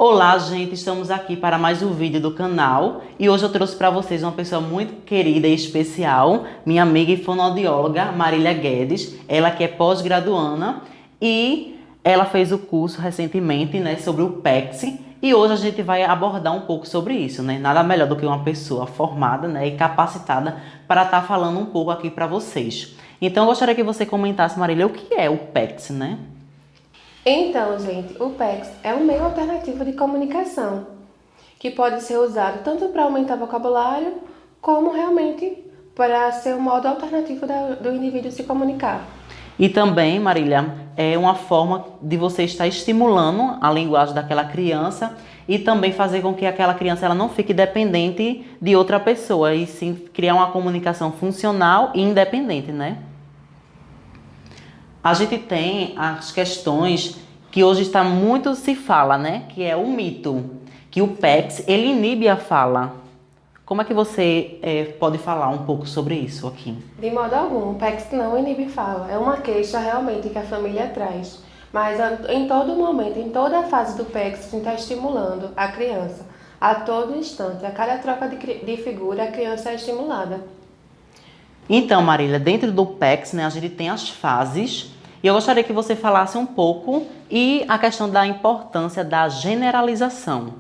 Olá, gente, estamos aqui para mais um vídeo do canal e hoje eu trouxe para vocês uma pessoa muito querida e especial, minha amiga e fonoaudióloga Marília Guedes, ela que é pós-graduanda e ela fez o curso recentemente, né, sobre o PECS e hoje a gente vai abordar um pouco sobre isso, né? Nada melhor do que uma pessoa formada, né, e capacitada para estar falando um pouco aqui para vocês. Então eu gostaria que você comentasse, Marília, o que é o PECS, né? Então, gente, o PECS é um meio alternativo de comunicação que pode ser usado tanto para aumentar vocabulário, como realmente para ser um modo alternativo do indivíduo se comunicar. E também, Marília, é uma forma de você estar estimulando a linguagem daquela criança e também fazer com que aquela criança ela não fique dependente de outra pessoa e sim criar uma comunicação funcional e independente, né? A gente tem as questões que hoje está muito se fala, né? Que é o mito, que o PECS ele inibe a fala. Como é que você pode falar um pouco sobre isso aqui? De modo algum, o PECS não inibe fala. É uma queixa realmente que a família traz. Mas em todo momento, em toda a fase do PECS, a gente está estimulando a criança. A todo instante, a cada troca de figura, a criança é estimulada. Então, Marília, dentro do PECS, né, a gente tem as fases e eu gostaria que você falasse um pouco e a questão da importância da generalização.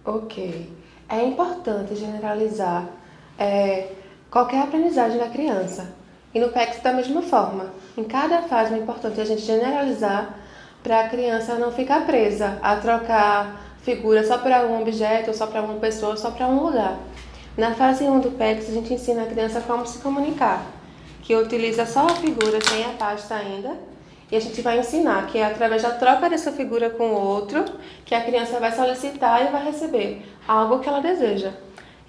Ok. É importante generalizar qualquer aprendizagem da criança. E no PECS da mesma forma. Em cada fase é importante a gente generalizar para a criança não ficar presa a trocar figura só para um objeto, só para uma pessoa, só para um lugar. Na fase 1 do PECS a gente ensina a criança como se comunicar, que utiliza só a figura sem a pasta ainda. E a gente vai ensinar que é através da troca dessa figura com o outro que a criança vai solicitar e vai receber algo que ela deseja.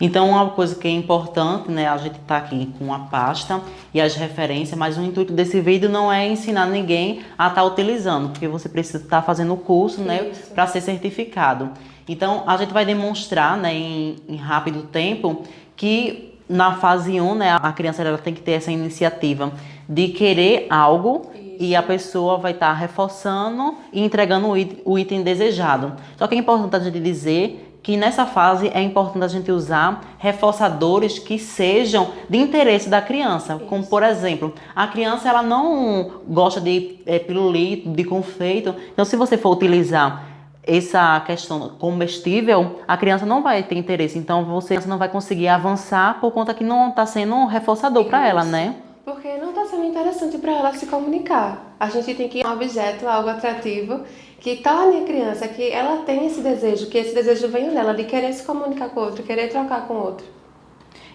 Então, uma coisa que é importante, né, a gente tá aqui com a pasta e as referências, mas o intuito desse vídeo não é ensinar ninguém a estar utilizando, porque você precisa estar fazendo o curso, né, para ser certificado. Então, a gente vai demonstrar, né, em rápido tempo, que na fase 1, né, a criança ela tem que ter essa iniciativa de querer algo e a pessoa vai estar reforçando e entregando o item desejado. Só que é importante a gente dizer que nessa fase é importante a gente usar reforçadores que sejam de interesse da criança. Como, por exemplo, a criança ela não gosta de pirulito, de confeito. Então, se você for utilizar essa questão comestível, a criança não vai ter interesse. Então, você não vai conseguir avançar por conta que não está sendo um reforçador para ela, né? Porque não está sendo interessante para ela se comunicar. A gente tem que ir um objeto, algo atrativo, que torne a criança, que ela tenha esse desejo, que esse desejo venha dela, de querer se comunicar com o outro, querer trocar com o outro.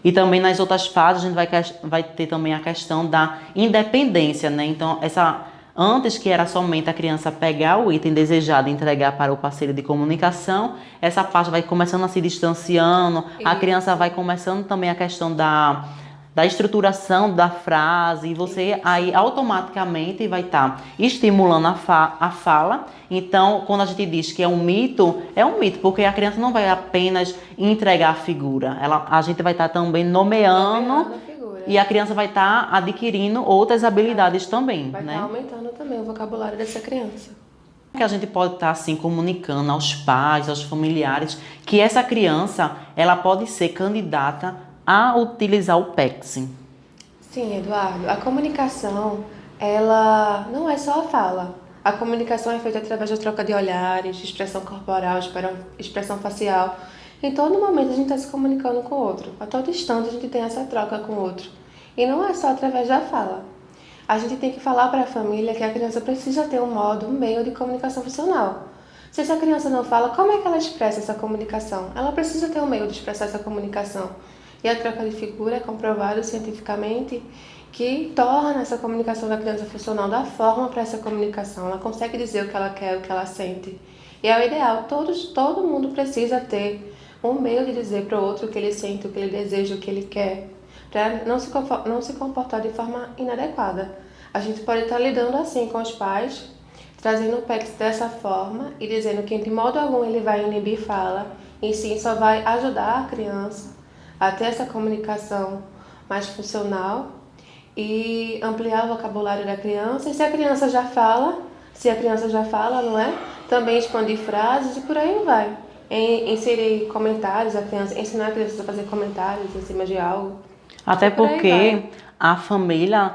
E também nas outras fases a gente vai ter também a questão da independência, né? Então, antes que era somente a criança pegar o item desejado e entregar para o parceiro de comunicação, essa parte vai começando a se distanciando, a criança vai começando também a questão da estruturação da frase, e você aí automaticamente vai estar estimulando a fala. Então, quando a gente diz que é um mito, porque a criança não vai apenas entregar a figura, a gente vai estar também nomeando A figura. e a criança vai estar adquirindo outras habilidades também, Vai né? estar aumentando também o vocabulário dessa criança. Que a gente pode estar assim comunicando aos pais, aos familiares, que essa criança ela pode ser candidata a utilizar o PECS. Sim, Eduardo. A comunicação, ela não é só a fala. A comunicação é feita através da troca de olhares, de expressão corporal, expressão facial. Em todo momento a gente está se comunicando com o outro. A todo instante a gente tem essa troca com o outro. E não é só através da fala. A gente tem que falar para a família que a criança precisa ter um modo, um meio de comunicação funcional. Se essa criança não fala, como é que ela expressa essa comunicação? Ela precisa ter um meio de expressar essa comunicação. E a troca de figura é comprovado cientificamente que torna essa comunicação da criança funcional, da forma para essa comunicação. Ela consegue dizer o que ela quer, o que ela sente. E é o ideal, todo mundo precisa ter um meio de dizer para o outro o que ele sente, o que ele deseja, o que ele quer, para não se comportar de forma inadequada. A gente pode estar lidando assim com os pais, trazendo o PECS dessa forma e dizendo que de modo algum ele vai inibir fala, e sim só vai ajudar a criança a ter essa comunicação mais funcional e ampliar o vocabulário da criança. E se a criança já fala, não é? também expandir frases e por aí vai. Inserir comentários, ensinar a criança a fazer comentários em cima de algo. Até E por aí porque vai. a família,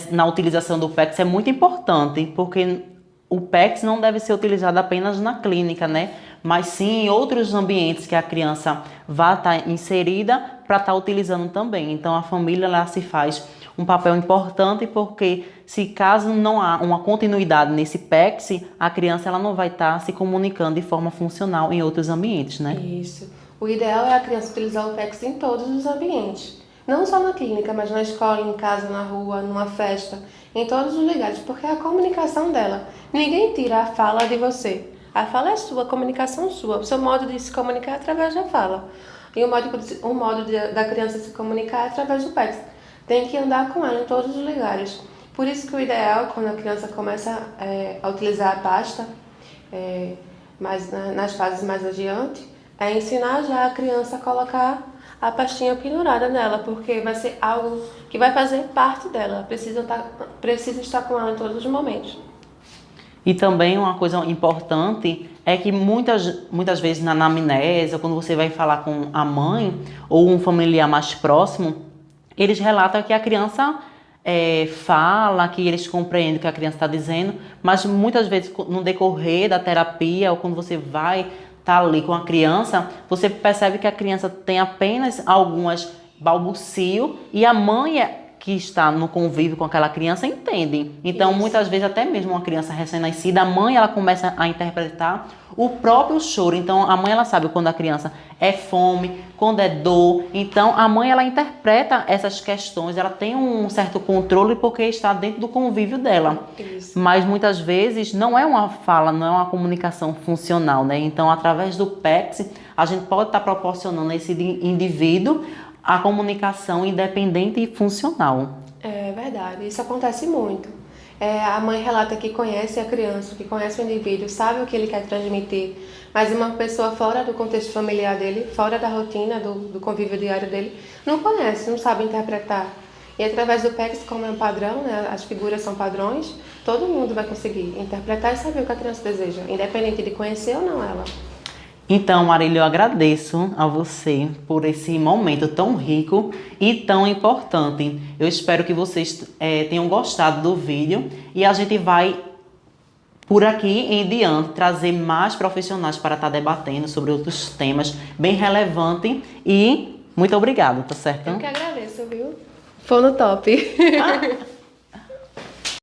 na utilização do PECS é muito importante, porque o PECS não deve ser utilizado apenas na clínica, né? Mas sim em outros ambientes que a criança vai estar inserida para estar utilizando também. Então a família lá se faz um papel importante, porque se caso não há uma continuidade nesse PECS, a criança ela não vai estar se comunicando de forma funcional em outros ambientes, né? Isso. O ideal é a criança utilizar o PECS em todos os ambientes. Não só na clínica, mas na escola, em casa, na rua, numa festa, em todos os lugares, porque é a comunicação dela. Ninguém tira a fala de você. A fala é sua, a comunicação sua. O seu modo de se comunicar é através da fala. E da criança se comunicar é através do PECS. Tem que andar com ela em todos os lugares. Por isso que o ideal, quando a criança começa a utilizar a pasta, nas fases mais adiante, é ensinar já a criança a colocar a pastinha pendurada nela, porque vai ser algo que vai fazer parte dela. Precisa estar com ela em todos os momentos. E também uma coisa importante é que muitas vezes na anamnese, ou quando você vai falar com a mãe ou um familiar mais próximo, eles relatam que a criança fala, que eles compreendem o que a criança está dizendo, mas muitas vezes no decorrer da terapia ou quando você vai estar ali com a criança, você percebe que a criança tem apenas algumas balbucio e a mãe que está no convívio com aquela criança entende. Então, Isso. muitas vezes, até mesmo uma criança recém-nascida, a mãe ela começa a interpretar o próprio choro. Então, a mãe ela sabe quando a criança é fome, quando é dor. Então, a mãe ela interpreta essas questões, ela tem um certo controle porque está dentro do convívio dela. Isso. Mas muitas vezes não é uma fala, não é uma comunicação funcional, né? Então, através do PECS, a gente pode estar proporcionando a esse indivíduo a comunicação independente e funcional. É verdade, isso acontece muito. A mãe relata que conhece a criança, que conhece o indivíduo, sabe o que ele quer transmitir, mas uma pessoa fora do contexto familiar dele, fora da rotina, do convívio diário dele, não conhece, não sabe interpretar. E através do PECS, como é um padrão, né, as figuras são padrões, todo mundo vai conseguir interpretar e saber o que a criança deseja, independente de conhecer ou não ela. Então, Marília, eu agradeço a você por esse momento tão rico e tão importante. Eu espero que vocês tenham gostado do vídeo e a gente vai, por aqui em diante, trazer mais profissionais para estar debatendo sobre outros temas bem relevantes e muito obrigada, tá certo? Eu que agradeço, viu? Foi no top.